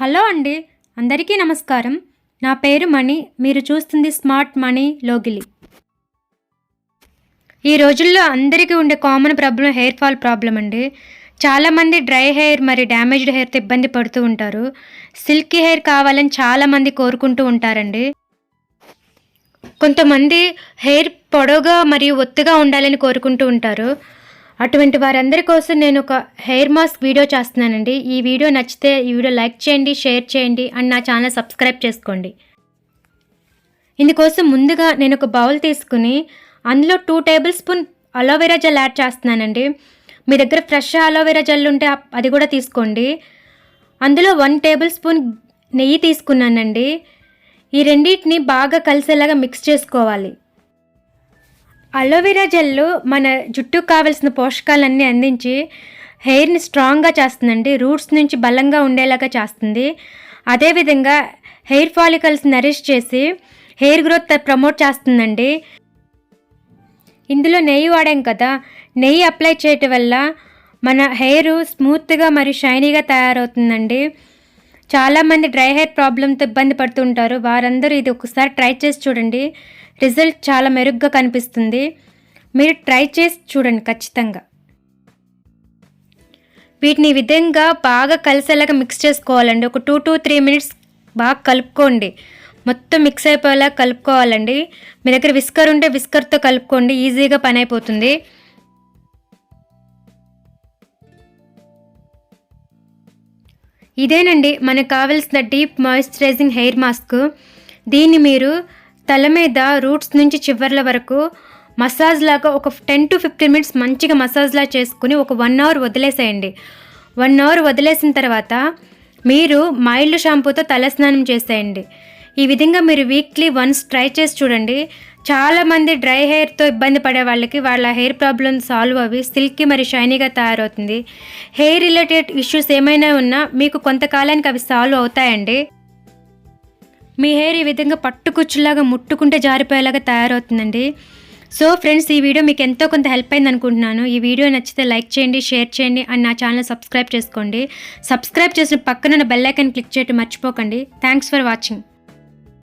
Hello అండి, అందరికీ నమస్కారం. నా పేరు మణి. మీరు చూస్తుంది స్మార్ట్ మనీ లోగిలి. ఈ రోజుల్లో అందరికీ ఉండే common problem hair fall problem అండి. చాలామంది డ్రై హెయిర్ మరియు డ్యామేజ్డ్ హెయిర్తో ఇబ్బంది పడుతూ ఉంటారు. సిల్కీ హెయిర్ కావాలని చాలామంది కోరుకుంటూ ఉంటారండి. కొంతమంది హెయిర్ పొడవుగా మరియు ఒత్తుగా ఉండాలని కోరుకుంటూ ఉంటారు. అటువంటి వారందరి కోసం నేను ఒక హెయిర్ మాస్క్ వీడియో చేస్తున్నానండి. ఈ వీడియో నచ్చితే ఈ వీడియో లైక్ చేయండి, షేర్ చేయండి అండ్ నా ఛానల్ సబ్స్క్రైబ్ చేసుకోండి. ఇందుకోసం ముందుగా నేను ఒక బౌల్ తీసుకుని అందులో 2 table spoon aloe vera gel add చేస్తున్నానండి. మీ దగ్గర ఫ్రెష్ అలోవెరా జెల్ ఉంటే అది కూడా తీసుకోండి. అందులో 1 టేబుల్ స్పూన్ నెయ్యి తీసుకున్నానండి. ఈ రెండింటిని బాగా కలిసేలాగా మిక్స్ చేసుకోవాలి. అలోవెరా జెల్ మన జుట్టుకు కావలసిన పోషకాలన్నీ అందించి హెయిర్ని స్ట్రాంగ్గా చేస్తుందండి. రూట్స్ నుంచి బలంగా ఉండేలాగా చేస్తుంది. అదేవిధంగా హెయిర్ ఫాలికల్స్ నరిష్ చేసి హెయిర్ గ్రోత్ ప్రమోట్ చేస్తుందండి. ఇందులో నెయ్యి వాడాం కదా, నెయ్యి అప్లై చేయటం వల్ల మన హెయిర్ స్మూత్గా మరియు షైనీగా తయారవుతుందండి. చాలామంది డ్రై హెయిర్ ప్రాబ్లంతో ఇబ్బంది పడుతుంటారు. వారందరూ ఇది ఒకసారి ట్రై చేసి చూడండి. రిజల్ట్ చాలా మెరుగ్గా కనిపిస్తుంది. మీరు ట్రై చేసి చూడండి ఖచ్చితంగా. వీటిని ఈ విధంగా బాగా కలిసేలాగా మిక్స్ చేసుకోవాలండి. ఒక 2 to 3 minutes బాగా కలుపుకోండి. మొత్తం మిక్స్ అయిపోయేలా కలుపుకోవాలండి. మీ దగ్గర విస్కర్ ఉంటే విస్కర్తో కలుపుకోండి, ఈజీగా పని అయిపోతుంది. ఇదేనండి మనకు కావాల్సిన డీప్ మాయిశ్చరైజింగ్ హెయిర్ మాస్క్. దీన్ని మీరు తల మీద రూట్స్ నుంచి చివర్ల వరకు మసాజ్ లాగా ఒక 10 to 15 minutes మంచిగా మసాజ్లా చేసుకుని ఒక 1 hour వదిలేసేయండి. 1 hour వదిలేసిన తర్వాత మీరు మైల్డ్ షాంపూతో తలస్నానం చేసేయండి. ఈ విధంగా మీరు వీక్లీ వన్స్ ట్రై చేసి చూడండి. చాలామంది డ్రై హెయిర్తో ఇబ్బంది పడే వాళ్ళకి వాళ్ళ హెయిర్ ప్రాబ్లమ్ సాల్వ్ అవి సిల్కీ మరియు షైనీగా తయారవుతుంది. హెయిర్ రిలేటెడ్ ఇష్యూస్ ఏమైనా ఉన్నా మీకు కొంతకాలానికి అవి సాల్వ్ అవుతాయండి. మీ హెయిర్ ఈ విధంగా పట్టుకుచ్చులాగా ముట్టుకుంటే జారిపోయేలాగా తయారవుతుందండి. సో ఫ్రెండ్స్, ఈ వీడియో మీకు ఎంతో కొంత హెల్ప్ అయింది అనుకుంటున్నాను. ఈ వీడియో నచ్చితే లైక్ చేయండి, షేర్ చేయండి అండ్ నా ఛానల్ సబ్స్క్రైబ్ చేసుకోండి. సబ్స్క్రైబ్ చేసిన పక్కన బెల్ ఐకాన్ క్లిక్ చేయడం మర్చిపోకండి. Thanks for watching.